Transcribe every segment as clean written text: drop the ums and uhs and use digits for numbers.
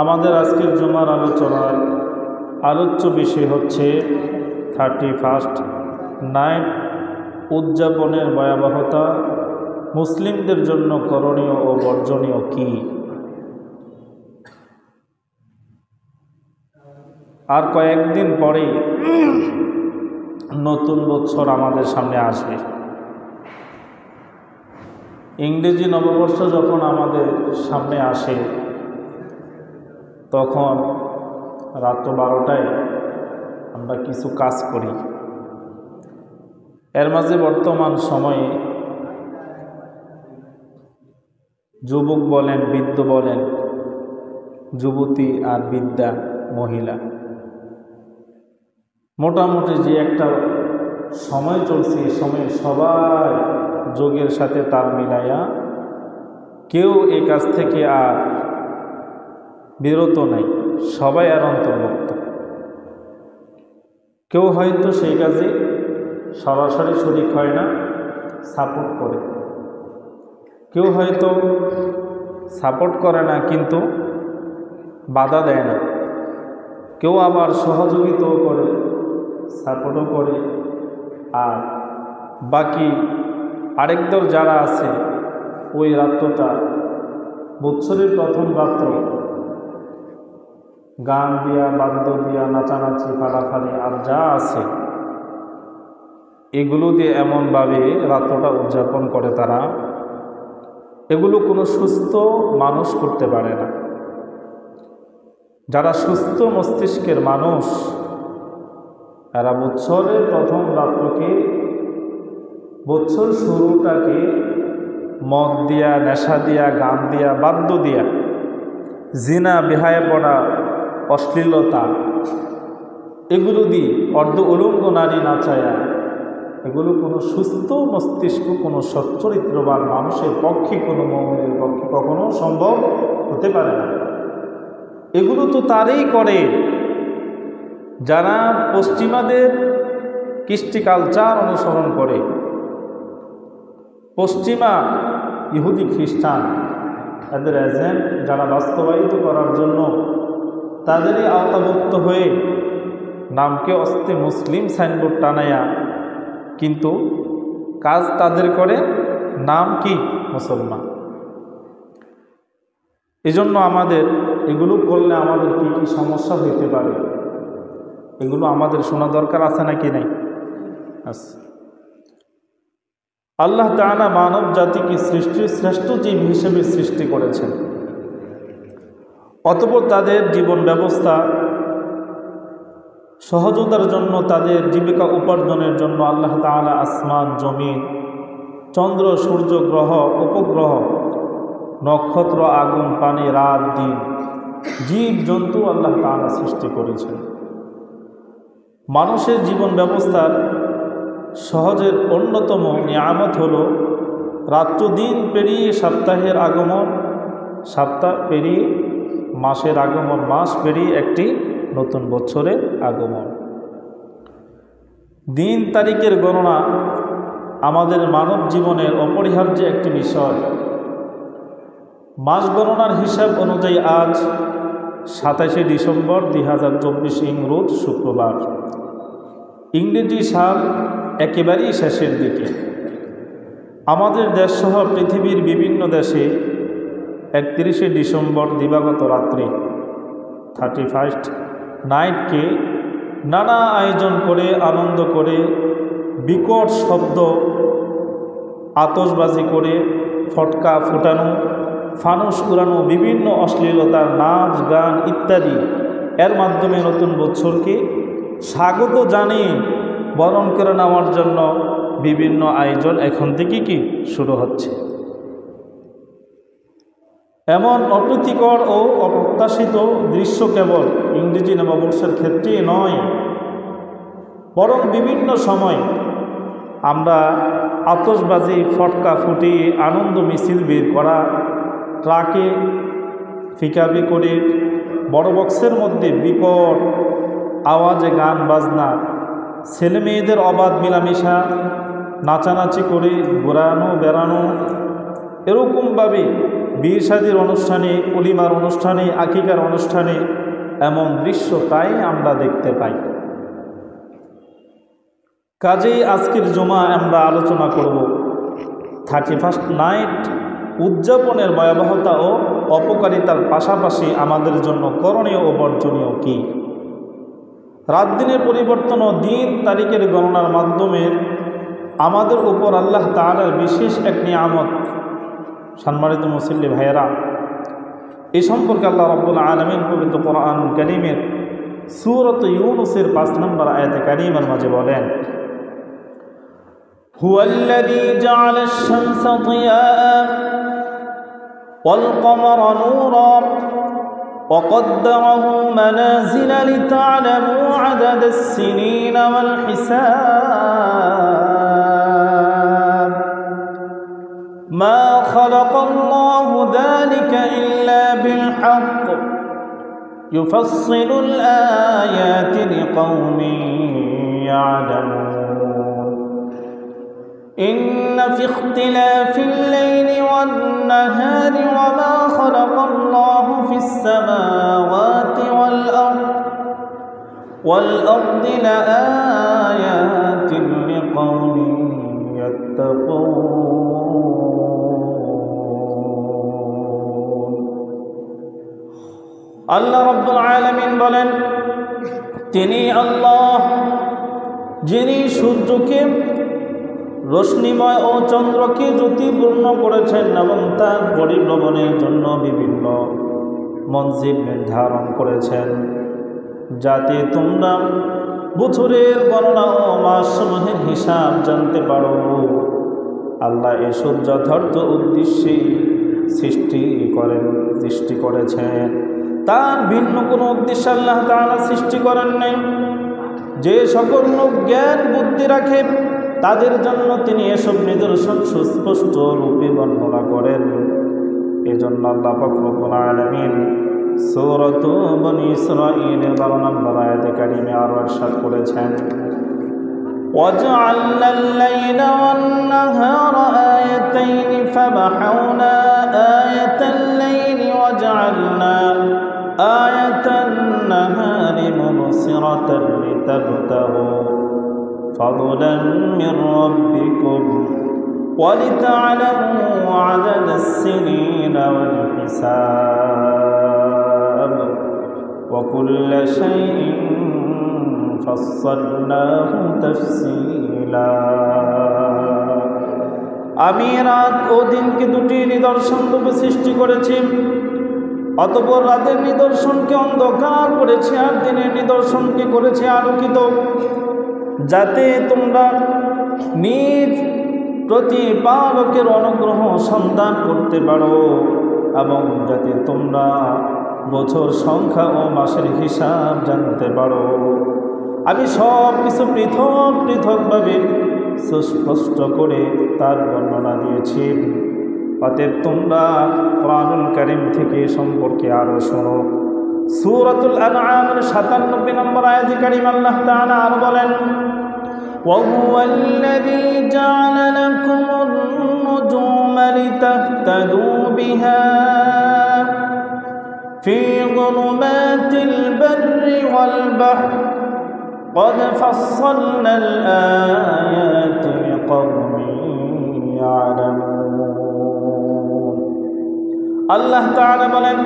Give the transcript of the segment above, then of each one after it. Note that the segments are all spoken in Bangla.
আমাদের আজকের জুমার আলোচনার আলোচ্য বিষয় হচ্ছে 31st নাইট উদযাপনের ভয়াবহতা, মুসলিমদের জন্য করণীয় ও বর্জনীয় কি। আর কয়েকদিন পরেই নতুন বছর আমাদের সামনে আসবে। ইংরেজি নববর্ষ যখন আমাদের সামনে আসে তখন রাত 12টায় আমরা কিছু কাজ করি। এর মাঝে বর্তমান সময়ে যুবক বলেন, বৃদ্ধ বলেন, যুবতী আর বৃদ্ধা মহিলা, মোটামুটি যে একটা সময় চলছে, এই সময়ে সবাই যোগের সাথে তাল মিলাইয়া কেউ এই কাজ থেকে আর বিরত নাই, সবাই আর অন্তর্ভুক্ত। কেউ হয়তো সেই কাজে সরাসরি শরীক হয় না, সাপোর্ট করে। কেউ হয়তো সাপোর্ট করে না কিন্তু বাধা দেয় না। কেউ আবার সহযোগিতাও করে, সাপোর্টও করে। আর বাকি আরেক দল যারা আছে, ওই রাত্রটা বৎসরের প্রথম রাত্র গান দিয়া, বাদ্য দিয়া, নাচানাচি, ফাড়াফাড়ি আর যা আছে এগুলো দিয়ে এমনভাবে রাত্রটা উদযাপন করে তারা, এগুলো কোনো সুস্থ মানুষ করতে পারে না। যারা সুস্থ মস্তিষ্কের মানুষ, এরা বৎসরের প্রথম রাত্রকে, বৎসর শুরুটাকে মদ দিয়া, নেশা দিয়া, গান দিয়া, বাদ্য দিয়া, জিনা, বেহায়াপনা, অশ্লীলতা এগুলো দিয়ে অর্ধ উলঙ্গ নারী নাচায়া, এগুলো কোনো সুস্থ মস্তিষ্ক, কোনো সচ্চরিত্রবান মানুষের পক্ষে, কোনো মুমিনের পক্ষে কখনো সম্ভব হতে পারে না। এগুলো তো তারই করে যারা পশ্চিমাদের কৃষ্টি কালচার অনুসরণ করে। পশ্চিমা ইহুদি, খ্রিস্টান, এদের এজেন্ট যারা বাস্তবায়িত করার জন্য তাদেরই আওতাভুক্ত হয়ে নামকে অস্তে মুসলিম সাইনবোর্ড টানায়া, কিন্তু কাজ তাদের করে, নাম কি মুসলমান। এজন্য আমাদের এগুলো করলে আমাদের কি কি সমস্যা হইতে পারে, এগুলো আমাদের শোনা দরকার আছে নাকি নাই? আছে। আল্লাহ তাআলা মানব জাতিকে সৃষ্টির শ্রেষ্ঠ জীব হিসেবে সৃষ্টি করেছেন। অতঃপর তাদের জীবন ব্যবস্থা সহজতার জন্য, তাদের জীবিকা উপার্জনের জন্য আল্লাহ তাআলা আসমান, জমিন, চন্দ্র, সূর্য, গ্রহ, উপগ্রহ, নক্ষত্র, আগুন, পানি, রাত, দিন, জীব জন্তু আল্লাহ তাআলা সৃষ্টি করেছেন। মানুষের জীবন ব্যবস্থার সহজের অন্যতম নিয়ামত হল রাত্র দিন পেরিয়ে সপ্তাহের আগমন, সপ্তাহ পেরিয়ে মাসের আগমন, মাস পেরিয়ে একটি নতুন বছরের আগমন। দিন তারিখের গণনা আমাদের মানব জীবনের অপরিহার্য একটি বিষয়। মাস গণনার হিসাব অনুযায়ী আজ 27শে ডিসেম্বর 2024 ইংরোজ শুক্রবার। ইংরেজি সাল একেবারেই শেষের দিকে। আমাদের দেশসহ পৃথিবীর বিভিন্ন দেশে 31শে ডিসেম্বর দিবাগত রাত্রে 31st নাইটকে নানা আয়োজন করে, আনন্দ করে, বিকট শব্দ, আতশবাজি করে, ফটকা ফুটানো, ফানুস উড়ানো, বিভিন্ন অশ্লীলতার নাচ, গান ইত্যাদি এর মাধ্যমে নতুন বছরকে স্বাগত জানিয়ে বরণ করে নেওয়ার জন্য বিভিন্ন আয়োজন এখন থেকে কি শুরু হচ্ছে। এমন অপ্রীতিকর ও অপ্রত্যাশিত দৃশ্য কেবল ইংরেজি নববর্ষের ক্ষেত্রেই নয়, বরং বিভিন্ন সময় আমরা আতশবাজি, ফটকা ফুটিয়ে আনন্দ মিছিল বের করা, ট্রাকে ফিকাবি করে, বড় বক্সের মধ্যে বিকট আওয়াজে গান বাজনা, ছেলে মেয়েদের অবাধ মিলামেশা, নাচানাচি করে ঘোরানো বেড়ানো, এরকমভাবে বিয়ে শাদীর অনুষ্ঠানে, ওলিমার অনুষ্ঠানে, আকিকার অনুষ্ঠানে এমন দৃশ্য প্রায় আমরা দেখতে পাই। কাজেই আজকের জমা আমরা আলোচনা করব 31st নাইট উদযাপনের ভয়াবহতা ও অপকারিতার পাশাপাশি আমাদের জন্য করণীয় ও বর্জনীয় কী। রাত দিনের পরিবর্তন ও দিন তারিখের গণনার মাধ্যমে আমাদের উপর আল্লাহ তাআলার বিশেষ এক নিয়ামত। সম্মানিত মুসল্লি ভাইয়েরা, এই সম্পর্কে আল্লাহ রাব্বুল আলামিন পবিত্র কোরআনুল কারীমের সূরাত ইউনূসের 5 নম্বর আয়াতে কারীমার মাঝে বলেন, হুয়াল্লাযী জাআলাশ শামসা দিয়াআ ওয়াল কমারা নূরা وقدره منازل لتعلموا عدد السنين والحساب ما خلق الله ذلك إلا بالحق يفصل الآيات لقوم يعلمون إن في اختلاف الليل والنهار وما خلق الله في السماوات والأرض لآيات لقوم يتقون আল্লাহ রাব্বুল আলামিন বলেন, তিনি আল্লাহ যিনি সূর্যকে রশ্মিময় ও চন্দ্রকে জ্যোতিপূর্ণ করেছেন এবং তার পরিভ্রমণের জন্য বিভিন্ন মনজিল নির্ধারণ করেছেন, যাতে তোমরা বছরের গণনা ও মাসসমূহের হিসাব জানতে পারো। আল্লাহ এসব যথার্থ উদ্দেশ্যে সৃষ্টি করেছেন, তার ভিন্ন কোনো উদ্দেশ্যে আল্লাহ তাআলা সৃষ্টি করেন নাই। যে সকল লোক জ্ঞান বুদ্ধি রাখে তাদের জন্য তিনি এসব নিদর্শন সুস্পষ্ট রূপে বর্ণনা করেন। এজন্য আল্লাহ পাক রব্বুল আলামিন সূরাত বনী ইসরাঈলের 12 নম্বর আয়াতে কারিমে আরো ইরশাদ করেছেন, وَجَعَلْنَا اللَّيْلَ وَالنَّهَارَ آيَتَيْنِ فَمَحَوْنَا آيَةَ اللَّيْلِ وَجَعَلْنَا آيَةَ النَّهَارِ مُبْصِرَةً لِتَبْتَغُوا فضلا من ربكم ولتعلموا عدد السنين والحساب وكل شيء فصلناه تفصيلا। আমি রাত ও দিনকে দুটি নিদর্শন রূপে সৃষ্টি করেছি, অতঃপর রাতের নিদর্শনকে অন্ধকার করেছি আর দিনের নিদর্শনকে করেছি আলোকিত, যাতে তোমরা নিজ প্রতিপালকের অনুগ্রহ সন্ধান করতে পারো এবং যাতে তোমরা বছর সংখ্যা ও মাসের হিসাব জানতে পারো। আমি সব কিছু পৃথক পৃথকভাবে সুস্পষ্ট করে তার বর্ণনা দিয়েছি। অতএব তোমরা কোরআনুল কারীম থেকে সম্পর্কে আরো শোনো। সূরাতুল আনআমের 97 নম্বর আয়াতে কারীম আল্লাহ তাআলা আরো বলেন, وَهُوَ الَّذِي جَعَلَ لَكُمُ النُّجُومَ لِتَهْتَدُوا بِهَا فِي ظُلُمَاتِ الْبَرِّ وَالْبَحْرِ قَدْ فَصَّلْنَا الْآيَاتِ لِقَوْمٍ يَعْلَمُونَ। আল্লাহ তাআলা বলেন,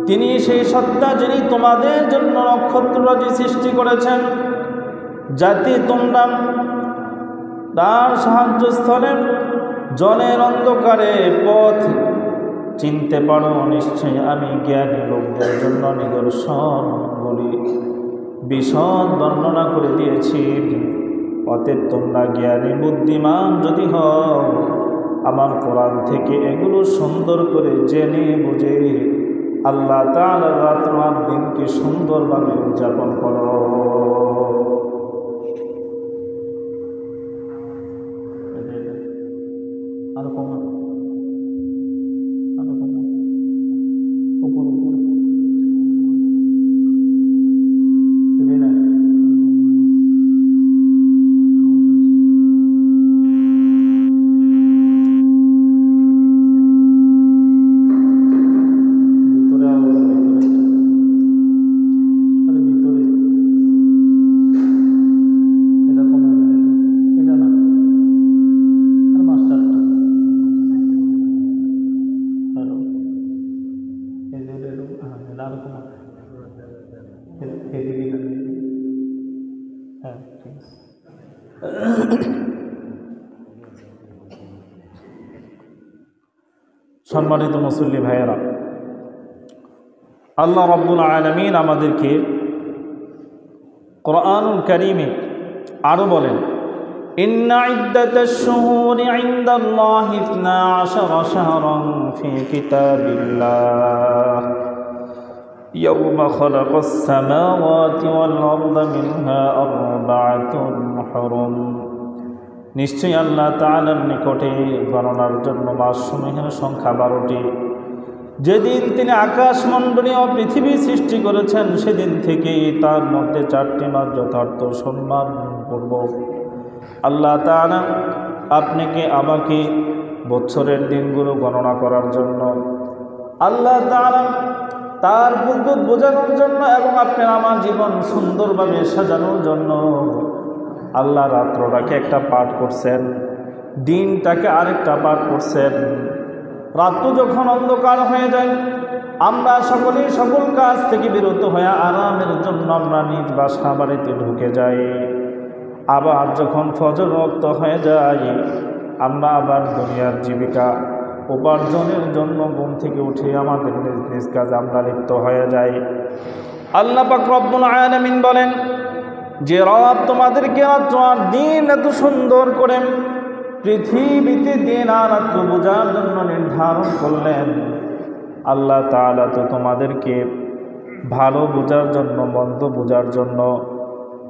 তিনি সেই সত্তা যিনি তোমাদের জন্য নক্ষত্ররাজি সৃষ্টি করেছেন, যাতে তোমরা তার সাহায্যস্থলে জলের অন্ধকারে পথ চিনতে পারো। নিশ্চয়ই আমি জ্ঞানী লোকদের জন্য নিদর্শনগুলি বিশদ বর্ণনা করে দিয়েছি। অতএব তোমরা জ্ঞানী বুদ্ধিমান যদি হও, আমার কোরআন থেকে এগুলো সুন্দর করে জেনে বুঝে আল্লাহ তাআলার রাত আর দিনকে সুন্দরভাবে উদযাপন করো। হ্যাঁ, ঠিক আছে। সম্মানিত মুসল্লি ভাইয়েরা, আল্লাহ রাব্বুল আলামিন আমাদেরকে কুরআনুল কারীমে আরও বলেন, ইন্না ইদ্দাতাশ শুহুরি ইনদাল্লাহি 12 শাহরান ফি কিতাবিল্লাহ ইয়াওমা খালাকাস সামাওয়াতি ওয়াল আরদা মিনহা আরবাআতুন হুরুম। নিশ্চয়ই আল্লাহ তাআলার নিকটে গণনার জন্য মাসসমূহের সংখ্যা 12টি। যেদিন তিনি আকাশমণ্ডলী ও পৃথিবী সৃষ্টি করেছেন সেদিন থেকেই তার মধ্যে 4টি মাস যথার্থ সম্মানপূর্বক আল্লাহ তাআলা আপনাকে আমাকে বছরের দিনগুলো গণনা করার জন্য, আল্লাহ তাআলা তার কুদরত বোঝানোর জন্য এবং আপনার আমার জীবন সুন্দরভাবে সাজানোর জন্য আল্লাহ রাত্রটাকে একটা পাঠ করছেন, দিনটাকে আরেকটা পাঠ করছেন। রাত্র যখন অন্ধকার হয়ে যায়, আমরা সকলেই সকল কাজ থেকে বিরত হয়ে আরামের জন্য আমরা নিজ বাসা বাড়িতে ঢুকে যাই। আবার যখন ফজর ওয়াক্ত হয়ে যায়, আমরা আবার দুনিয়ার জীবিকা উপার্জনের জন্য ঘুম থেকে উঠে আমাদের নিজ নিজ কাজে আমরা লিপ্ত হয়ে যাই। আল্লাহ পাক রব্বুল আলামিন বলেন যে রব তোমাদেরকে রাত্র আর দিন এত সুন্দর করে পৃথিবীতে দিন আর রাত্র বোঝার জন্য নির্ধারণ করলেন। আল্লাহ তাআলা তো তোমাদেরকে ভালো বোঝার জন্য মন্দ বোঝার জন্য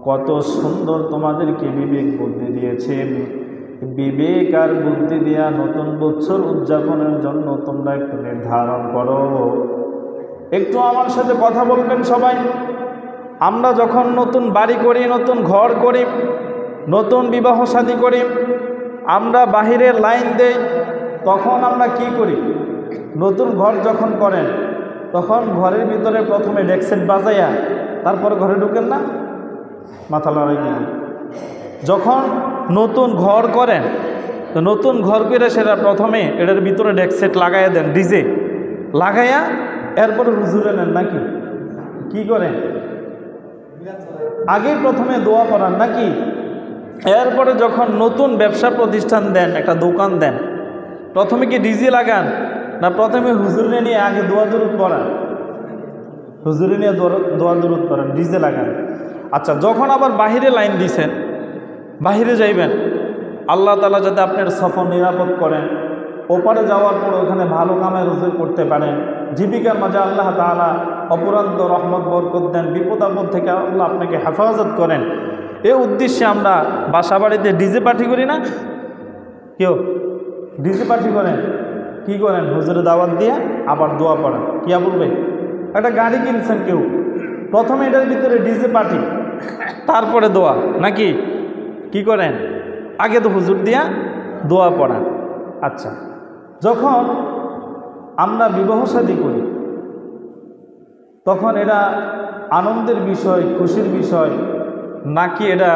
কত সুন্দর তোমাদেরকে বিবেক বুদ্ধি দিয়েছেন। বিবেক আর বুদ্ধি দিয়া নতুন বছর উদযাপনের জন্য তোমরা একটু নির্ধারণ করো। একটু আমার সাথে কথা বলবেন সবাই। আমরা যখন নতুন বাড়ি করি, নতুন ঘর করি, নতুন বিবাহ শাদী করি, আমরা বাহিরের লাইন দেই, তখন আমরা কি করি? নতুন ঘর যখন করেন তখন ঘরের ভিতরে প্রথমে ডেকসেট বাজাইয়া তারপরে ঘরে ঢুকেন না? মাথা লড়াই গিয়ে যখন নতুন ঘর করেন তো নতুন ঘর করে সেটা প্রথমে এটার ভিতরে ডেকসেট লাগাইয়া দেন, ডিজে লাগাইয়া এরপরে হুজুরে নেন নাকি? কি করেন? আগে প্রথমে দোয়া করান নাকি? এরপরে যখন নতুন ব্যবসা প্রতিষ্ঠান দেন, একটা দোকান দেন, প্রথমে কি ডিজে লাগান না প্রথমে হুজুরে নিয়ে আগে দোয়া দরুদ পড়ান? হুজুরে নিয়ে দোয়া দরুদ পড়ান, ডিজে লাগান। আচ্ছা, যখন আবার বাহিরে লাইন দিছেন, বাহিরে যাইবেন, আল্লাহ তাআলা যাতে আপনার সফর নিরাপদ করেন, ওপারে যাওয়ার পর ওখানে ভালো কামে রোজগার করতে পারেন, জীবিকার মাঝে আল্লাহ তাআলা অপরান্ত রহমত বরকত দেন, বিপদ আপদ থেকে আল্লাহ আপনাকে হেফাজত করেন, এই উদ্দেশ্যে আমরা বাসা বাড়িতে ডিজে পার্টি করি না? কেউ ডিজে পার্টি করেন? কি করেন? হুজুরে দাওয়াত দিয়ে আবার দোয়া পড়েন। কিয়া বলবে? একটা গাড়ি কিনছেন কেউ, প্রথমে এটার ভিতরে ডিজে পার্টি, তারপরে দোয়া নাকি? কি করেন? আগে তো হুজুর দিয়া দোয়া পড়ান। আচ্ছা, যখন আমরা বিবাহ শাদী করি তখন এটা আনন্দের বিষয়, খুশির বিষয় নাকি এটা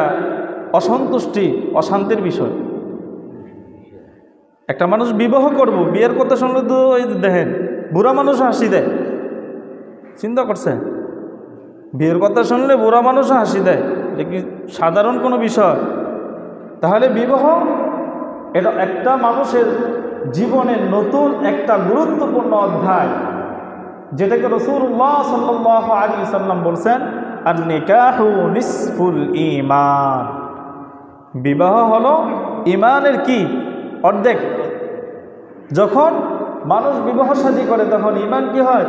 অসন্তুষ্টি, অশান্তির বিষয়? একটা মানুষ বিবাহ করব, বিয়ের কথা শুনলে তো ওই দেখেন বুড়া মানুষ হাসি দেয়। চিন্তা করছে? বিয়ের কথা শুনলে বুড়া মানুষও হাসি দেয়, এটা কি সাধারণ কোনো বিষয়? তাহলে বিবাহ এটা একটা মানুষের জীবনের নতুন একটা গুরুত্বপূর্ণ অধ্যায়, যেটাকে রাসূলুল্লাহ সাল্লাল্লাহু আলাইহি ওয়াসাল্লাম বলছেন আন-নিকাহু নিসফুল ঈমান। বিবাহ হলো ঈমানের কি? অর্ধেক। যখন মানুষ বিবাহ শাদী করে তখন ঈমান কি হয়?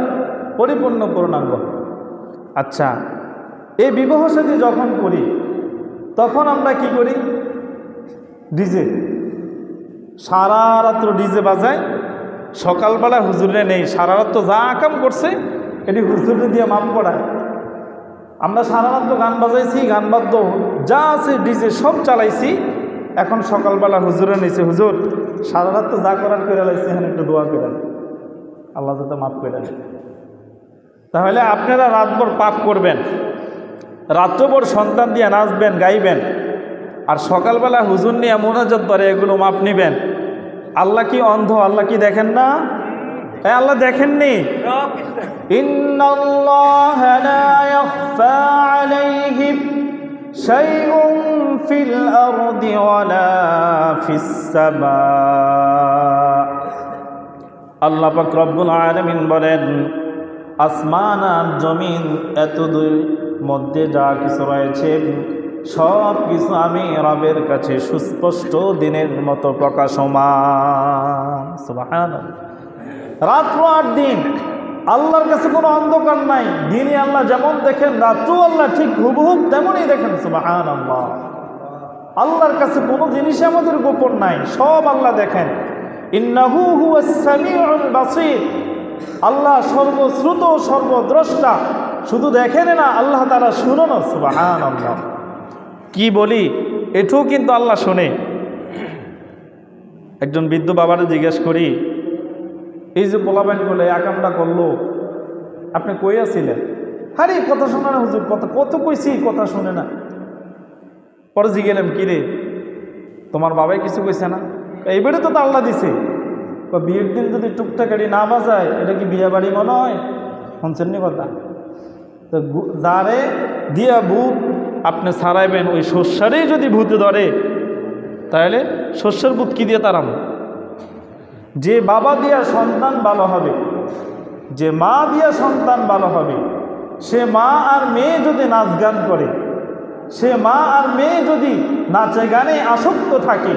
পরিপূর্ণ, পূর্ণাঙ্গ। আচ্ছা, এই বিবাহ শাদী যখন করি তখন আমরা কি করি? ডিজে, সারা রাত্র ডিজে বাজায়, সকালবেলা হুজুরে নেই, সারা রাত্র যা কাম করছে এটি হুজুরে দিয়ে মাপ করায়। আমরা সারা রাত্র গান বাজাইছি, গান বাদ্য যা আছে ডিজে সব চালাইছি, এখন সকালবেলা হুজুরে নিয়েছে, হুজুর সারা রাত্র যা করার করে লাইছে, এখন একটু দোয়া করে আল্লাহ যাতে মাফ করে দেন। তাহলে আপনারা রাতভর পাপ করবেন, রাত্রভর সন্তান দিয়ে নাচবেন, গাইবেন, আর সকালবেলা হুজুর নিয়ে মোনাজাত করে এগুলো মাপ নেবেন। আল্লাহ কি অন্ধ? আল্লাহ কি দেখেন না? আল্লাহ দেখেননি? ইন্নাল্লাহা লা ইয়াখফা আলাইহি শাইউন ফিল আরদি ওয়ালা ফিস সামা। আল্লাহ পাক রব্বুল আলামিন বলেন, আসমান আর জমিন এত দুই মধ্যে যা কিছু রয়েছে সব কিছু আমি রবের কাছে সুস্পষ্ট দিনের মতো প্রকাশমান। সুবহানাল্লাহ। রাত্র আর দিন আল্লাহর কাছে কোনো অন্ধকার নাই। দিনে আল্লাহ যেমন দেখেন, রাত্রেও আল্লাহ ঠিক হুবহুব তেমনই দেখেন। সুবহানাল্লাহ। আল্লাহর কাছে কোনো জিনিস আমাদের গোপন নাই, সব আল্লাহ দেখেন। ইন্নাহু হুয়াস সামিউল বাসীর। আল্লাহ সর্বশ্রুত সর্বদ্রষ্টা। শুধু দেখেন না, আল্লাহ তাআলা শুনেন। সুবহানাল্লাহ। কি বলি, এটাও কিন্তু আল্লাহ শোনে। একজন বৃদ্ধ বাবারে জিজ্ঞেস করি, এই যে পোলাবেন বলে একামটা করলো, আপনি কই আছিলেন? আরে কথা শোনে না হুজুর, কথা কত কইছি, কথা শুনে না। পরে জিগেলাম, কিরে তোমার বাবাই কিছু কইছে না? এইবারে তো আল্লাহ দিছে। বিয়ের দিন যদি টুকটাকারি না বাজায়, এটা কি বিয়ে বাড়ি মনে হয়? শুনছেন নি কথা? তো যারে দিয়া ভূত আপনি ছাড়াইবেন, ওই শস্যারেই যদি ভূতে ধরে, তাহলে শস্যের ভূত কি দিয়ে তাড়াম? যে বাবা দিয়া সন্তান ভালো হবে, যে মা দিয়া সন্তান ভালো হবে, সে মা আর মেয়ে যদি নাচ গান করে, সে মা আর মেয়ে যদি নাচে গানে আসক্ত থাকে,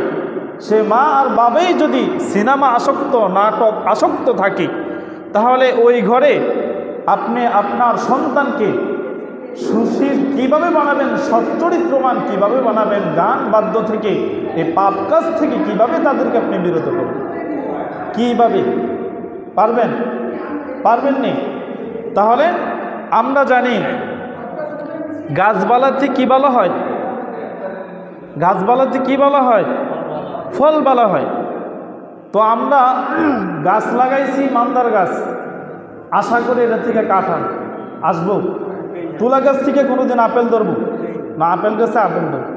সে মা আর বাবাই যদি সিনেমা আসক্ত, নাটক আসক্ত থাকে, তাহলে ওই ঘরে আপনি আপনার সন্তানকে সুশীল কীভাবে বানাবেন, সচ্চরিত্রমান কীভাবে বানাবেন, গান বাদ্য থেকে, এই পাপ কাজ থেকে কীভাবে তাদেরকে আপনি বিরত করবেন? কীভাবে পারবেন? পারবেন নি। তাহলে আমরা জানি গাছপালাতে কী বলা হয়? গাছপালাতে কী বলা হয়? ফল বলা হয়। তো আমরা গাছ লাগাইছি, মান্দার গাছ, আশা করি এটা থেকে কাঁঠাল আসবো। তুলা গাছ থেকে কোনোদিন আপেল ধরবো না, আপেল গাছে আপেল ধরবো।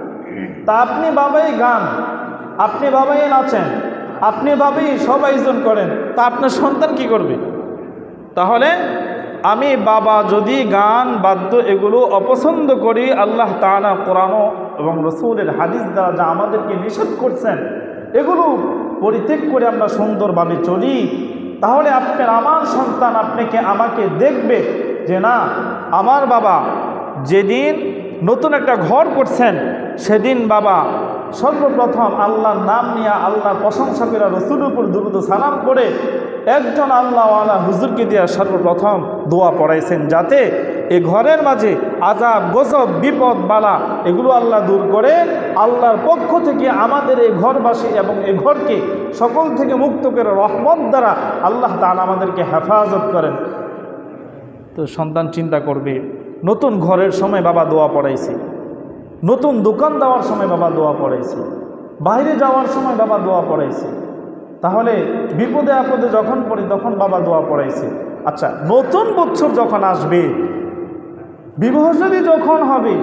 তা আপনি বাবাই গান, আপনি বাবাই নাচেন, আপনি বাবাই সব আয়োজন করেন, তা আপনার সন্তান কি করবে? তাহলে আমি বাবা যদি গান বাদ্য এগুলো অপছন্দ করি, আল্লাহ তাআলা কোরআন এবং রাসূলের হাদিস দ্বারা যা আমাদেরকে নিষেধ করছেন, এগুলো পরিত্যাগ করে আমরা সুন্দরভাবে চলি, তাহলে আপনার আমার সন্তান আপনাকে আমাকে দেখবে যে না, আমার বাবা যেদিন নতুন একটা ঘর করছেন, সেদিন বাবা সর্বপ্রথম আল্লাহর নাম নিয়ে, আল্লাহর প্রশংসা করে, রসুলের উপর দুরূদ ও সালাম করে একজন আল্লাহওয়ালা হুজুরকে দিয়ে সর্বপ্রথম দোয়া পড়াইছেন, যাতে এ ঘরের মাঝে আযাব, গজব, বিপদ, বালা এগুলো আল্লাহ দূর করে আল্লাহর পক্ষ থেকে আমাদের এই ঘরবাসী এবং এই ঘরকে সকল থেকে মুক্ত করে রহমত দ্বারা আল্লাহ তাআলা আমাদেরকে হেফাজত করেন। তো সন্তান চিন্তা করবে, নতুন ঘরের সময় বাবা দোয়া পড়াইছে, নতুন দোকান দেওয়ার সময় বাবা দোয়া পড়াইছে, বাইরে যাওয়ার সময় বাবা দোয়া পড়াইছে, তাহলে বিপদে আপদে যখন পড়ি তখন বাবা দোয়া পড়াইছে। আচ্ছা, নতুন বছর যখন আসবে, বিবাহ যদি যখন হবে,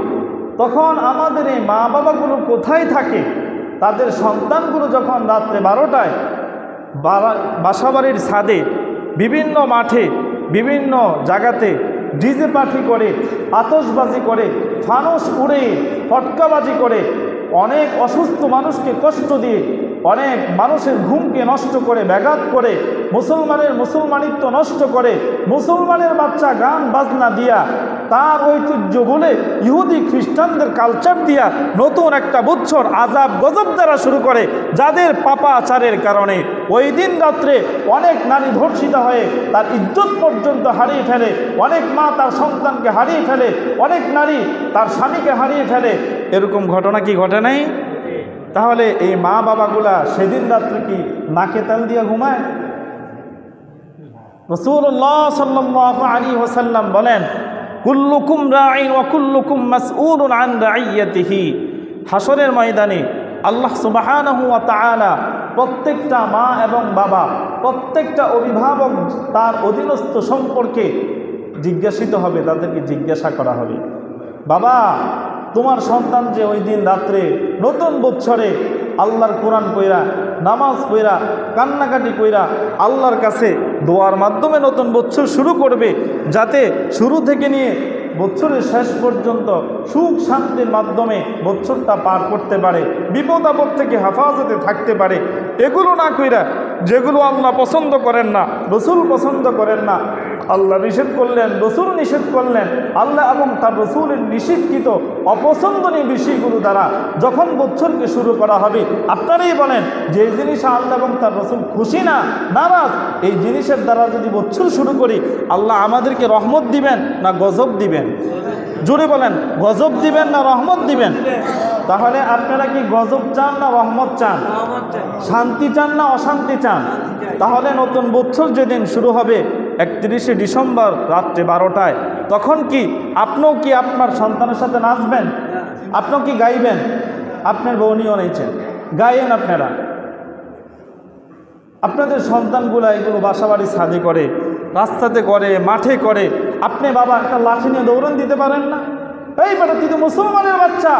তখন আমাদের এই মা বাবাগুলো কোথায় থাকে? তাদের সন্তানগুলো যখন রাত্রে 12টায় বাসাবাড়ির ছাদে, বিভিন্ন মাঠে, বিভিন্ন জায়গাতে ডিজে পার্টি করে, আতশবাজি করে, ফানুস উড়ে, ফটকাবাজি করে, অনেক অসুস্থ মানুষকে কষ্ট দিয়ে, অনেক মানুষের ঘুমকে নষ্ট করে, ব্যাঘাত করে, মুসলমানের মুসলমানিত্ব নষ্ট করে, মুসলমানের বাচ্চা গান বাজনা দিয়া, তার ঐতিহ্য বলে ইহুদি খ্রিস্টানদের কালচার দিয়া নতুন একটা বছর আযাব গজব দ্বারা শুরু করে, যাদের পাপাচারের কারণে ওই দিন রাত্রে অনেক নারী ধর্ষিত হয়ে তার ইজ্জত পর্যন্ত হারিয়ে ফেলে, অনেক মা তার সন্তানকে হারিয়ে ফেলে, অনেক নারী তার স্বামীকে হারিয়ে ফেলে। এরকম ঘটনা কি ঘটে নাই? তাহলে এই মা বাবাগুলা সেদিন রাত্রে কি নাকে তেল দিয়ে ঘুমায়? রাসূলুল্লাহ সাল্লাল্লাহু আলাইহি ওয়াসাল্লাম বলেন, কুল্লুকুম রাঈন ওয়া কুল্লুকুম মাসউলুন আন রাইয়াতিহি। হাসরের ময়দানে আল্লাহ সুবহানাহু ওয়া তাআলা প্রত্যেকটা মা এবং বাবা, প্রত্যেকটা অভিভাবক তার অধীনস্থ সম্পর্কে জিজ্ঞাসিত হবে, তাদেরকে জিজ্ঞাসা করা হবে, বাবা তোমার সন্তান যে ওই দিন রাত্রে নতুন বছরে আল্লাহর কোরআন কইরা নামাজ পড়া কান্নাকাটি কইরা আল্লাহর কাছে দোয়ার মাধ্যমে নতুন বছর শুরু করবে, যাতে শুরু থেকে নিয়ে বছরের শেষ পর্যন্ত সুখ শান্তির মাধ্যমে বছরটা পার করতে পারে, বিপদ আপদ থেকে হেফাজতে থাকতে পারে। এগুলো না কইরা যেগুলো আল্লাহ পছন্দ করেন না, রসুল পছন্দ করেন না, আল্লাহ নিষেধ করলেন, রসুল নিষেধ করলেন, আল্লাহ এবং তার রসুলের নিষিদ্ধকৃত অপছন্দনীয় বিষয়গুলো দ্বারা যখন বছরকে শুরু করা হবে, আপনারাই বলেন যে এই জিনিসে আল্লাহ এবং তার রসুল খুশি না, নারাজ, এই জিনিসের দ্বারা যদি বছর শুরু করি, আল্লাহ আমাদেরকে রহমত দিবেন না গজব দিবেন? জোরে বলেন, গজব দিবেন না রহমত দিবেন? তাহলে আপনারা কি গজব চান না রহমত চান? শান্তি চান না অশান্তি চান? তাহলে নতুন বছর যেদিন শুরু হবে 31শে ডিসেম্বর রাত্রে 12টায়, তখন কি আপনিও কি আপনার সন্তানের সাথে নাচবেন? আপনিও কি গাইবেন? আপনার বউনিও নিয়েছেন, গাইয়েন আপনারা। আপনাদের সন্তানগুলা এগুলো বাসাবাড়ি ছাদে করে, রাস্তাতে করে, মাঠে করে, আপনি বাবা একটা লাঠি নিয়ে দৌড়ান দিতে পারেন না? এই বেটা তুই তো মুসলমানের বাচ্চা,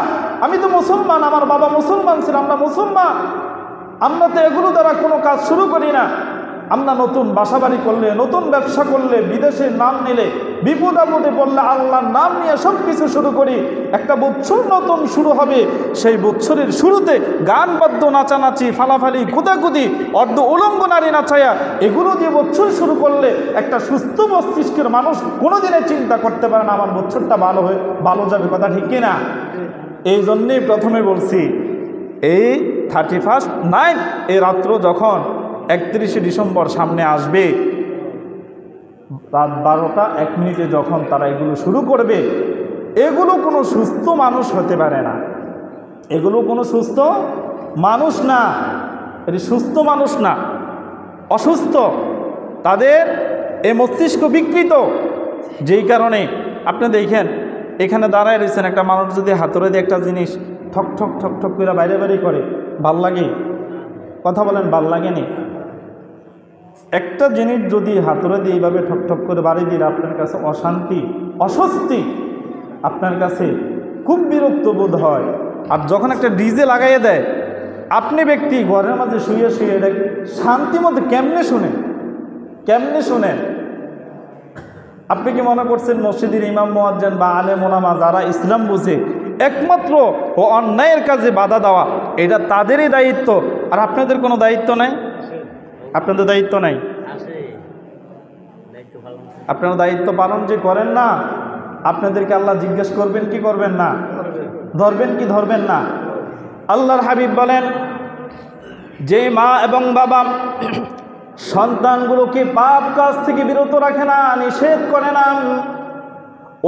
আমি তো মুসলমান, আমার বাবা মুসলমান ছিল, আমরা মুসলমান, আমরা তো এগুলো দ্বারা কোনো কাজ শুরু করি না। আমরা নতুন বাসাবাড়ি করলে, নতুন ব্যবসা করলে, বিদেশের নাম নিলে, বিপদ আপদে পড়লে আল্লাহর নাম নিয়ে সব কিছু শুরু করি। একটা বছর নতুন শুরু হবে, সেই বছরের শুরুতে গান বাদ্য, নাচানাচি, ফালাফালি, কুদাকুদি, অর্ধ উলঙ্গ নারী নাচায়া, এগুলো দিয়ে বছর শুরু করলে একটা সুস্থ মস্তিষ্কের মানুষ কোনোদিনে চিন্তা করতে পারে না আমার বছরটা ভালো যাবে। কথা ঠিক কিনা? এই জন্যেই প্রথমে বলছি, এই 31st নাইট, এই রাত্র যখন 31শে ডিসেম্বর সামনে আসবে, রাত 12টা 1 মিনিটে যখন তারা এগুলো শুরু করবে, এগুলো কোনো সুস্থ মানুষ হতে পারে না। এগুলো কোনো সুস্থ মানুষ না, এটি সুস্থ মানুষ না, অসুস্থ। তাদের এই মস্তিষ্ক বিকৃত। যেই কারণে আপনি দেখেন এখানে দাঁড়ায় রয়েছেন, একটা মানুষ যদি হাতুড়ে দিয়ে একটা জিনিস ঠক ঠক ঠক ঠক করে বাইরে বাইরে করে, ভাল লাগে? কথা বলেন, ভাল লাগেনি? একটা জিনিস যদি হাতুড়ে দিয়ে এইভাবে ঠক ঠক করে বাড়ি দিলে আপনার কাছে অশান্তি, অস্বস্তি, আপনার কাছে খুব বিরক্ত বোধ হয়। আর যখন একটা ডিজে লাগাইয়ে দেয়, আপনি ব্যক্তি ঘরের মাঝে শুয়ে শুয়ে এটা শান্তি মতো কেমনে শুনেন? কেমনে শুনেন? আপনি কি মনে করছেন মসজিদের ইমাম মুয়াজ্জিন বা আলেম ওলামা যারা ইসলাম বুঝে একমাত্র ও অন্যায়ের কাজে বাধা দেওয়া এটা তাদেরই দায়িত্ব, আর আপনাদের কোনো দায়িত্ব নাই? আপনাদের দায়িত্ব নাই? আপনারা দায়িত্ব পালন যে করেন না, আপনাদেরকে আল্লাহ জিজ্ঞেস করবেন কি করবেন না? ধরবেন কি ধরবেন না? আল্লাহর হাবিব বলেন, যে মা এবং বাবা সন্তানগুলোকে পাপ কাজ থেকে বিরত রাখে না, নিষেধ করে না,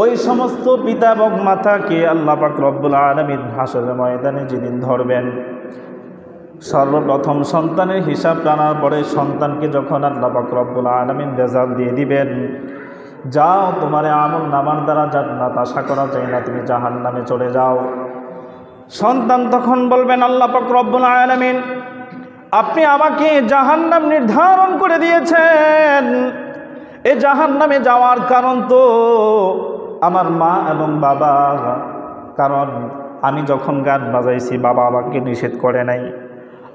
ওই সমস্ত পিতা এবং মাতাকে আল্লাহ পাক রব্বুল আলামিন হাসরের ময়দানে যেদিন ধরবেন, সর্বপ্রথম সন্তানের হিসাব টানার পরে সন্তানকে যখন আল্লাহ পাক রব্বুল আলামিন রেজাল্ট দিয়ে দিবেন, যাও তোমার আমল নামার দ্বারা জান্নাত আশা করা যায় না, তুমি জাহান্নামে চলে যাও। সন্তান তখন বলবেন, আল্লাহ পাক রব্বুল আলামিন আপনি আমাকে জাহান্নাম নির্ধারণ করে দিয়েছেন, এই জাহান্নামে যাওয়ার কারণ তো আমার মা এবং বাবা, কারণ আমি যখন গান বাজাইছি বাবা আমাকে নিষেধ করে নাই,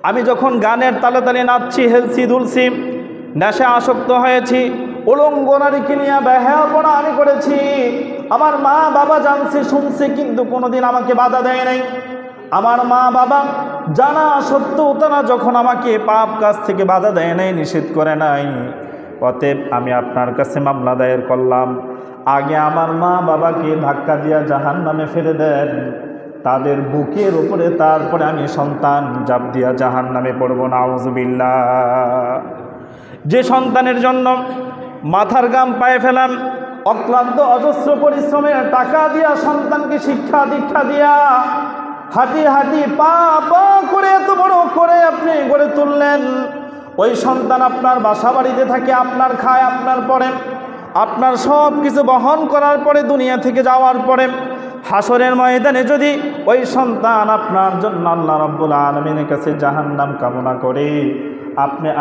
আমি যখন গানের তালে তালে নাচছি, হেলছি, দুলছি, নেশা আসক্ত হয়েছি, উলঙ্গ নারীকে নিয়ে বেহায়াপনা আমি করেছি, আমার মা বাবা জানছে শুনছে কিন্তু কোনোদিন আমাকে বাধা দেয় নাই। আমার মা বাবা জানা সত্ত্বেও তারা যখন আমাকে পাপ কাজ থেকে বাধা দেয় নাই, নিষেধ করে নাই, অতএব আমি আপনার কাছে মামলা দায়ের করলাম, আগে আমার মা বাবাকে ধাক্কা দিয়া জাহান্নামে ফেলে দেন, তাদের বুকের উপরে, তারপরে আমি সন্তান জাপ দিয়া জাহান্নামে পড়ব। নাউযুবিল্লাহ। যে সন্তানের জন্য মাথার ঘাম পায়ে ফেলাম, অক্লান্ত অজস্র পরিশ্রমের টাকা দিয়া সন্তানকে শিক্ষা দীক্ষা দিয়া হাঁটি হাঁটি পা পা করে এত বড় করে আপনি গড়ে তুললেন, ওই সন্তান আপনার বাসা বাড়িতে থাকে, আপনার খায়, আপনার পরে, আপনার সব কিছু বহন করার পরে দুনিয়া থেকে যাওয়ার পরে হাসরের ময়দানে যদি ওই সন্তান আপনার জন্য আল্লাহ রাব্বুল আলামিনের কাছে জাহান্নাম কামনা করে,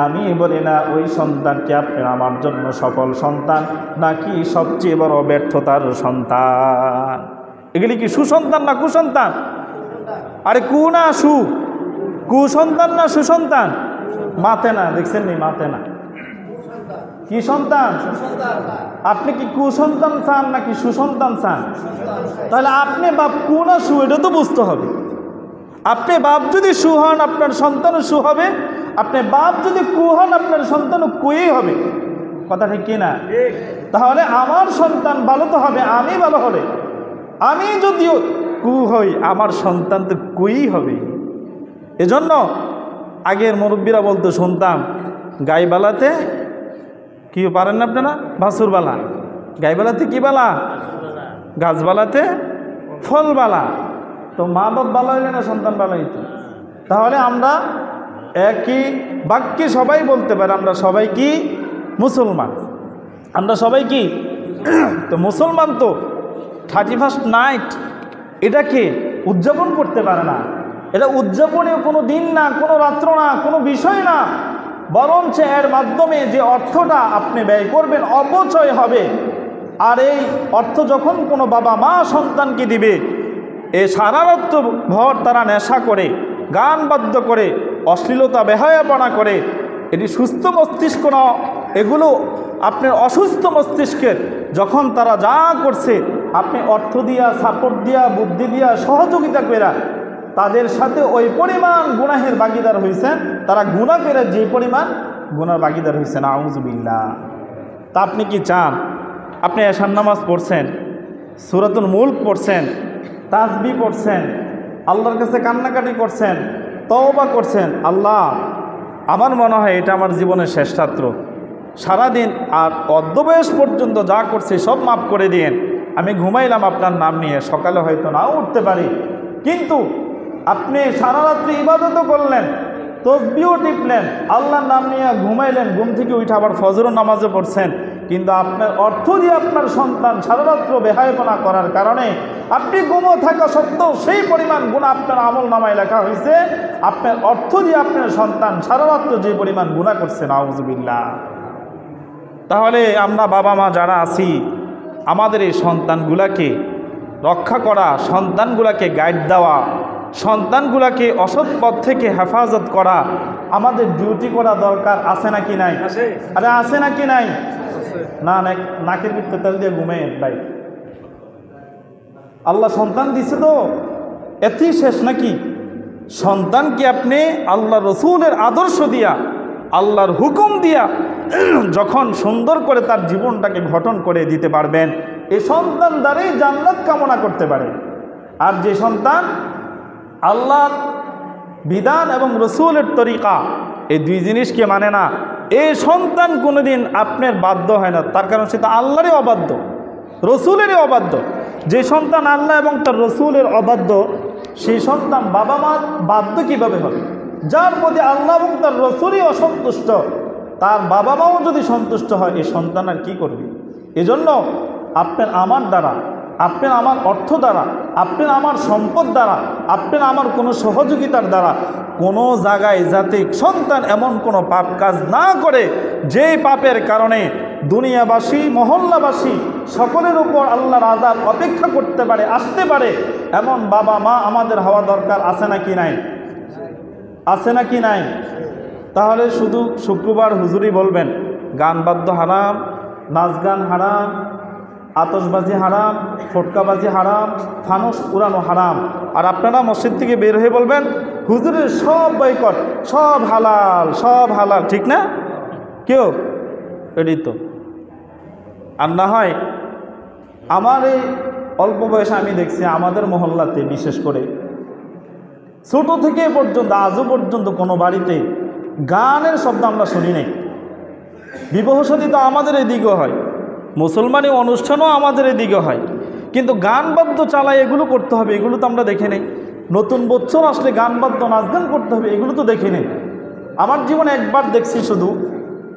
আমি বলি না ওই সন্তানকে আপনি আমার জন্য সফল সন্তান নাকি সবচেয়ে বড় ব্যর্থতার সন্তান? এগুলি কি সুসন্তান না কুসন্তান? আরে কু না সু? কুসন্তান না সুসন্তান? মাতে না, দেখছেন নি, মাতে না। কি সন্তান? আপনি কি কুসন্তান চান নাকি সুসন্তান চান? তাহলে আপনি বাপ কু না সু এটা তো বুঝতে হবে। আপনি বাপ যদি সু হন আপনার সন্তানও সু হবে, আপনি বাপ যদি কু হন আপনার সন্তানও কুই হবে। কথা ঠিক কিনা? তাহলে আমার সন্তান ভালো তো হবে, আমি ভালো হলে। আমি যদিও কু হই আমার সন্তান তো কুই হবে। এজন্য আগের মুরব্বীরা বলতো শুনতাম, গাইবালাতে কি পারেন না আপনারা? ভাসুরবালা। গাইবালাতে কি বালা? গাছবালাতে ফলবালা। তো মা বাপ বালা হইলে না সন্তান বালা হইতো। তাহলে আমরা একই বাক্যে সবাই বলতে পারি আমরা সবাই কি মুসলমান। আমরা সবাই কি? তো মুসলমান তো 31st নাইট এটাকে উদযাপন করতে পারে না। এটা উদযাপনীয় কোনো দিন না, কোনো রাত্র না, কোনো বিষয় না, বরঞ্চ এর মাধ্যমে যে অর্থটা আপনি ব্যয় করবেন অপচয় হবে। আর এই অর্থ যখন কোনো বাবা মা সন্তানকে দিবে, এই সারা রাত্র ভর তারা নেশা করে, গান বাদ্য করে, অশ্লীলতা বেহায়াপনা করে, এটি সুস্থ মস্তিষ্ক না, এগুলো আপনার অসুস্থ মস্তিষ্কের। যখন তারা যা করছে আপনি অর্থ দিয়া, সাপোর্ট দিয়া, বুদ্ধি দিয়া, সহযোগিতা করে তাদের সাথে ওই পরিমাণ গুনাহের ভাগীদার হয়েছেন, তারা গুনাহ করে যে পরিমাণ গুনার ভাগীদার হয়েছেন। আউযুবিল্লাহ। তা আপনি কি চান? আপনি এশার নামাজ পড়ছেন, সূরাতুল মুলক পড়ছেন, তাসবিহ পড়ছেন, আল্লাহর কাছে কান্নাকাটি করছেন, তওবা করছেন, আল্লাহ আমার মনে হয় এটা আমার জীবনের শেষ ছাত্র, সারাদিন আর অর্ধবয়স পর্যন্ত যা করছে সব মাফ করে দিয়েন, আমি ঘুমাইলাম আপনার নাম নিয়ে, সকালে হয়তো নাও উঠতে পারি, কিন্তু আপনি সারা রাত্রি ইবাদতও করলেন, তসবিহও টিপলেন, আল্লাহর নাম নিয়ে ঘুমাইলেন, ঘুম থেকে উঠে আবার ফজর নামাজও পড়ছেন, কিন্তু আপনার অর্থ দিয়ে আপনার সন্তান সারা রাত্র বেহায়াপনা করার কারণে আপনি ঘুমো থাকা সত্ত্বেও সেই পরিমাণ গুনাহ আপনার আমল নামায় লেখা হয়েছে। আপনার অর্থ দিয়ে আপনার সন্তান সারা রাত্র যে পরিমাণ গুনাহ করছে, নাউযুবিল্লাহ। তাহলে আমরা বাবা মা যারা আছি, আমাদের এই সন্তানগুলাকে রক্ষা করা, সন্তানগুলাকে গাইড দেওয়া, সন্তানগুলাকে অসৎ পথ থেকে হেফাজত করা আমাদের ডিউটি করা দরকার। আছে নাকি নাই? আরে আছে নাকি নাই? না, নাকের ভিতরে তেল দিয়ে ঘুমেন ভাই। আল্লাহ সন্তান দিছে তো এতেই শেষ নাকি? সন্তানকে আপনি আল্লাহ রসুলের আদর্শ দিয়া, আল্লাহর হুকুম দিয়া যখন সুন্দর করে তার জীবনটাকে গঠন করে দিতে পারবেন, এই সন্তান দ্বারাই জান্নাত কামনা করতে পারে। আর যে সন্তান আল্লাহর বিধান এবং রসুলের তরিকা এই দুই জিনিসকে মানে না, এই সন্তান কোনোদিন আপনার বাধ্য হয় না। তার কারণ সেটা আল্লাহরই অবাধ্য, রসুলেরই অবাধ্য। যে সন্তান আল্লাহ এবং তার রসুলের অবাধ্য, সেই সন্তান বাবা মা বাধ্য কীভাবে হবে? যার প্রতি আল্লাহ এবং তার রসুলই অসন্তুষ্ট, তার বাবা মাও যদি সন্তুষ্ট হয়, এই সন্তান আর কী করবে? এজন্য আপনার আমার দ্বারা, আপনার আমার অর্থ দ্বারা, আপনার আমার সম্পদ দ্বারা, আপনার আমার কোনো সহযোগিতার দ্বারা কোনো জায়গায় যাতে সন্তান এমন কোনো পাপ কাজ না করে যেই পাপের কারণে দুনিয়াবাসী, মহল্লাবাসী সকলের উপর আল্লাহর আযাব অপেক্ষা করতে পারে, আসতে পারে, এমন বাবা মা আমাদের হওয়া দরকার। আছে নাকি নাই? আছে নাকি নাই? তাহলে শুধু শুক্রবার হুজুরি বলবেন গান বাদ্য হারাম, নাচ গান হারাম, আতশবাজি হারাম, ফটকাবাজি হারাম, ফানুস উড়ানো হারাম, আর আপনারা মসজিদ থেকে বের হয়ে বলবেন হুজুরের সব বয়কট, সব হালাল, সব হালাল। ঠিক না? কেউ এটাই তো। আর না হয় আমার এই অল্প বয়সে আমি দেখছি আমাদের মহল্লাতে বিশেষ করে ছোট থেকে পর্যন্ত আজও পর্যন্ত কোনো বাড়িতে গানের শব্দ আমরা শুনি নাই। বিবাহ শাদী তো আমাদের এদিকে হয়, মুসলমানি অনুষ্ঠানও আমাদের এদিকে হয়, কিন্তু গান বাদ্য চালায় এগুলো করতে হবে, এগুলো তো আমরা দেখে নেই। নতুন বছর আসলে গান বাদ্য নাচ গান করতে হবে, এগুলো তো দেখে নেই। আমার জীবনে একবার দেখছি, শুধু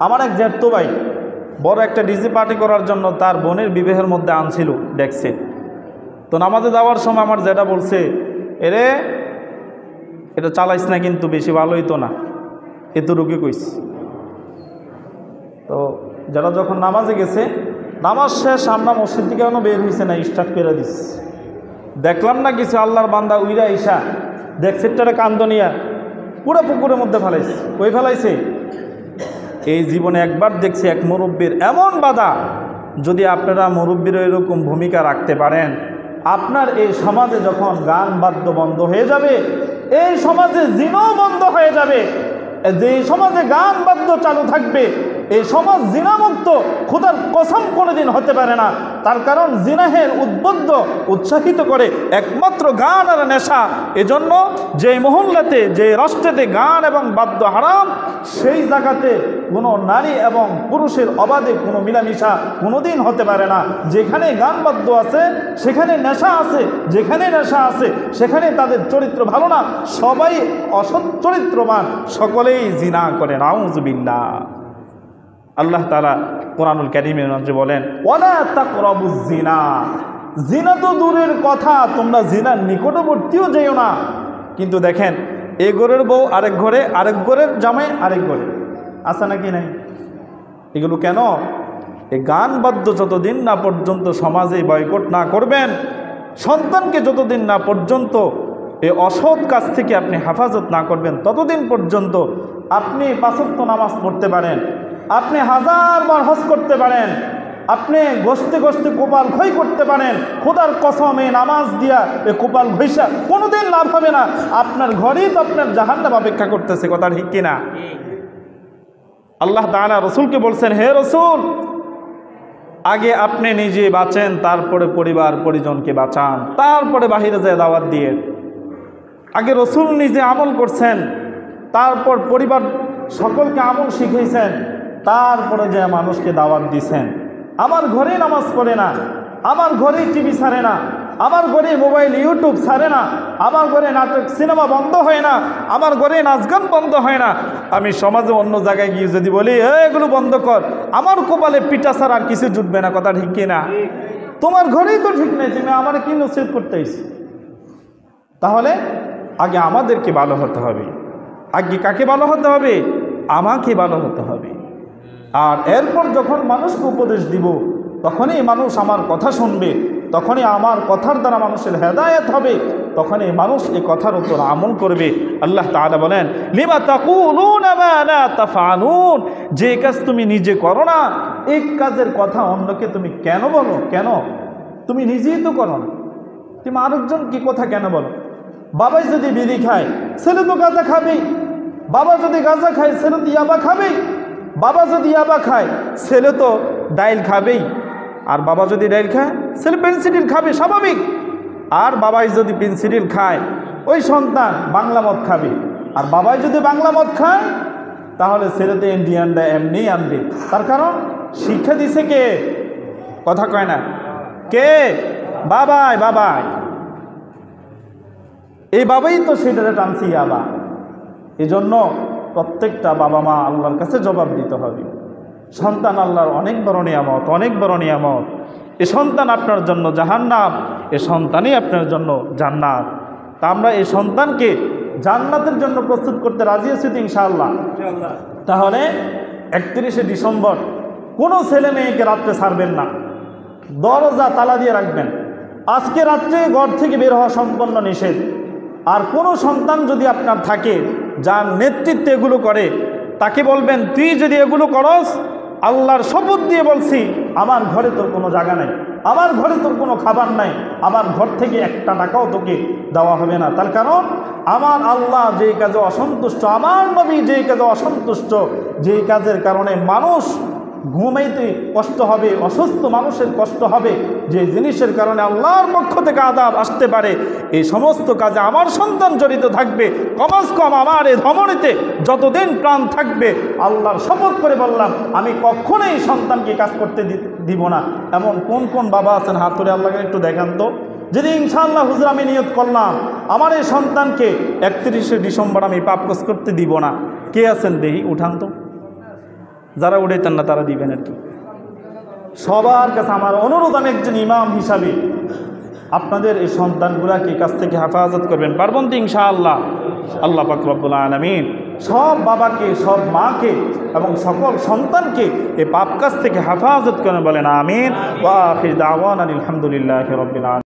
আমার এক জ্যাঠতো ভাই বড় একটা ডিজে পার্টি করার জন্য তার বোনের বিবাহের মধ্যে আনছিল দেখছে। তো নামাজে যাওয়ার সময় আমার জ্যাঠা বলছে, এরে এটা চালাইস না, কিন্তু বেশি ভালোই তো না, এত রুগী কইস। তো যারা যখন নামাজে গেছে, নামাজ শেষ, আমরা মসজিদ থেকে এখনো বের হয়েছে না, স্টার্ট করে দিস। দেখলাম না কিছু আল্লাহর বান্দা উইরা ইসা দেখছে তারা কান্দনিয়া পুরো পুকুরের মধ্যে ফেলাইছে। কই ফেলাইছে? এই জীবনে একবার দেখছি এক মুরব্বীর এমন বাধা। যদি আপনারা মুরব্বীর এরকম ভূমিকা রাখতে পারেন, আপনার এই সমাজে যখন গান বাদ্য বন্ধ হয়ে যাবে, এই সমাজে জিনাও বন্ধ হয়ে যাবে। যে সমাজে গান বাদ্য চালু থাকবে, এই সমাজ জিনামুক্ত খোদার কসম কোনোদিন হতে পারে না। তার কারণ জিনাহের উদ্বুদ্ধ উৎসাহিত করে একমাত্র গান আর নেশা। এজন্য যে মহল্লাতে, যে রাষ্ট্রেতে গান এবং বাদ্য হারাম, সেই জায়গাতে কোনো নারী এবং পুরুষের অবাধে কোনো মিলামিশা কোনোদিন হতে পারে না। যেখানে গান বাদ্য আছে সেখানে নেশা আছে, যেখানে নেশা আছে সেখানে তাদের চরিত্র ভালো না, সবাই অসৎ চরিত্রবান, সকলেই জিনা করে। নাউযুবিল্লাহ। আল্লাহ তাআলা কোরআনুল কারীমের মধ্যে বলেন, ওয়ালা তাকরাবুজ জিনা। জিনা তো দূরের কথা, তোমরা জিনার নিকটবর্তীও যেও না। কিন্তু দেখেন, এ ঘরের বউ আরেক ঘরে, আরেক ঘরের জামাই আরেক ঘরে, আছে নাকি নাই? এগুলো কেন? এই গান বাদ্য যতদিন না পর্যন্ত সমাজে বয়কট না করবেন, সন্তানকে যতদিন না পর্যন্ত এই অসৎ কাজ থেকে আপনি হেফাজত না করবেন, ততদিন পর্যন্ত আপনি ৫ ওয়াক্ত নামাজ পড়তে পারেন, আপনি 1000 বার হজ করতে পারেন, আপনি গোস্তে গোস্তে কপাল ক্ষয় করতে পারেন। খোদার কসম, এই নামাজ দিয়া এ কপাল ঘষা কোনোদিন লাভ হবে না। আপনার ঘরেই তো আপনার জাহান্নাম অপেক্ষা করতেছে। কথা ঠিক কিনা? আল্লাহ তাআলা রসুলকে বলছেন, হে রসুল, আগে আপনি নিজে বাঁচেন, তারপরে পরিবার পরিজনকে বাঁচান, তারপরে বাহিরে যায় দাওয়াত দিয়ে। আগে রসুল নিজে আমল করছেন, তারপর পরিবার সকলকে আমল শিখিয়েছেন, তারপরে যে মানুষকে দাওয়াত দিছেন। আমার ঘরে নামাজ পড়ে না, আমার ঘরে টিভি ছাড়ে না, আমার ঘরে মোবাইল ইউটিউব ছাড়ে না, আমার ঘরে নাটক সিনেমা বন্ধ হয় না, আমার ঘরে নাচ গান বন্ধ হয় না। আমি সমাজে অন্য জায়গায় গিয়ে যদি বলি এগুলো বন্ধ কর, আমার কপালে পিঠা ছাড়া আর কিছু জুটবে না। কথা ঠিক কিনা? তোমার ঘরেই তো ঠিক নেই, তুমি আমার কি নসিহত করতেইস? তাহলে আগে আমাদেরকে ভালো হতে হবে। আগে কাকে ভালো হতে হবে? আমাকে ভালো হতে হবে। আর এরপর যখন মানুষকে উপদেশ দিব, তখনই মানুষ আমার কথা শুনবে, তখনই আমার কথার দ্বারা মানুষের হেদায়েত হবে, তখনই মানুষ এই কথার উপর আমল করবে। আল্লাহ তাআলা বলেন, লিমা তাকুলুনা মা লা তাফআলুন। যে কাজ তুমি নিজে করো না, এই কাজের কথা অন্যকে তুমি কেন বলো? কেন? তুমি নিজেই তো করো না, তুমি আরেকজন কি কথা কেন বলো? বাবাই যদি বিড়ি খায়, ছেলে তো গাঁজা খাবেই। বাবা যদি গাঁজা খায়, ছেলে তো ইয়াবা খাবেই। বাবা যদি ইয়াবা খায়, ছেলে তো ডাইল খাবেই। আর বাবা যদি ডাইল খায়, ছেলে পেনসিডিল খাবে, স্বাভাবিক। আর বাবাই যদি পেনসিডিল খায়, ওই সন্তান বাংলা মদ খাবে। আর বাবাই যদি বাংলা মদ খায়, তাহলে ছেলে তো ইন্ডিয়ানরা এমনি আনবে। তার কারণ শিক্ষা দিছে কে? কথা কয় না কে? বাবাই। বাবাই, এই বাবাই তো সেটারে টানছি ইয়াবা। এই জন্য প্রত্যেকটা বাবা মা আল্লাহর কাছে জবাব দিতে হবে। সন্তান আল্লাহর অনেক বড় নিয়ামত, অনেক বড় নিয়ামত। এ সন্তান আপনার জন্য জাহান্নাম, এ সন্তানই আপনার জন্য জান্নাত। তা আমরা এই সন্তানকে জান্নাতের জন্য প্রস্তুত করতে রাজি আছি তো ইনশাআল্লাহ? তাহলে 31শে ডিসেম্বর কোনো ছেলে মেয়েকে রাত্রে ছাড়বেন না, দরজা তালা দিয়ে রাখবেন। আজকে রাত্রে ঘর থেকে বের হওয়া সম্পূর্ণ নিষেধ। আর কোনো সন্তান যদি আপনার থাকে যার নেতৃত্বে এগুলো করে, তাকে বলবেন, তুই যদি এগুলো করস, আল্লাহর শপথ দিয়ে বলছি, আমার ঘরে তোর কোনো জায়গা নাই, আমার ঘরে তোর কোনো খাবার নাই, আমার ঘর থেকে একটা টাকাও তোকে দেওয়া হবে না। তার কারণ আমার আল্লাহ যেই কাজে অসন্তুষ্ট, আমার নবী যেই কাজে অসন্তুষ্ট, যেই কাজের কারণে মানুষ ঘুমাইতে কষ্ট হবে, অসুস্থ মানুষের কষ্ট হবে, যে জিনিসের কারণে আল্লাহর পক্ষ থেকে আযাব আসতে পারে, এই সমস্ত কাজে আমার সন্তান জড়িত থাকবে। কমস কম আমার এই ধমনীতে যতদিন প্রাণ থাকবে, আল্লাহর শপথ করে বললাম, আমি কখনোই সন্তানকে কাজ করতে দিব না। এমন কোন কোন বাবা আছেন? হাত ধরে আল্লাহকে একটু দেখান তো। যদি ইনশাআল্লাহ হুজুর আমি নিয়ত করলাম আমার এই সন্তানকে 31শে ডিসেম্বর আমি পাপ কাজ করতে দিব না, কে আছেন দেখি? উঠান তো। যারা উঠাইতেন না তারা দিবেন আর কি। সবার কাছে আমার অনুরোধ, আমি একজন ইমাম হিসাবে আপনাদের এই সন্তানগুলাকে কাছ থেকে হেফাজত করবেন, পারবেন তো ইনশাআল্লাহ? আল্লাহ পাক রব্বুল আলামিন সব বাবাকে, সব মাকে এবং সকল সন্তানকে এই পাপ কাজ থেকে হেফাজত করেন, বলেন আমিন। ওয়া আখির দাওয়ানা আলহামদুলিল্লাহি রাব্বিল আলামিন।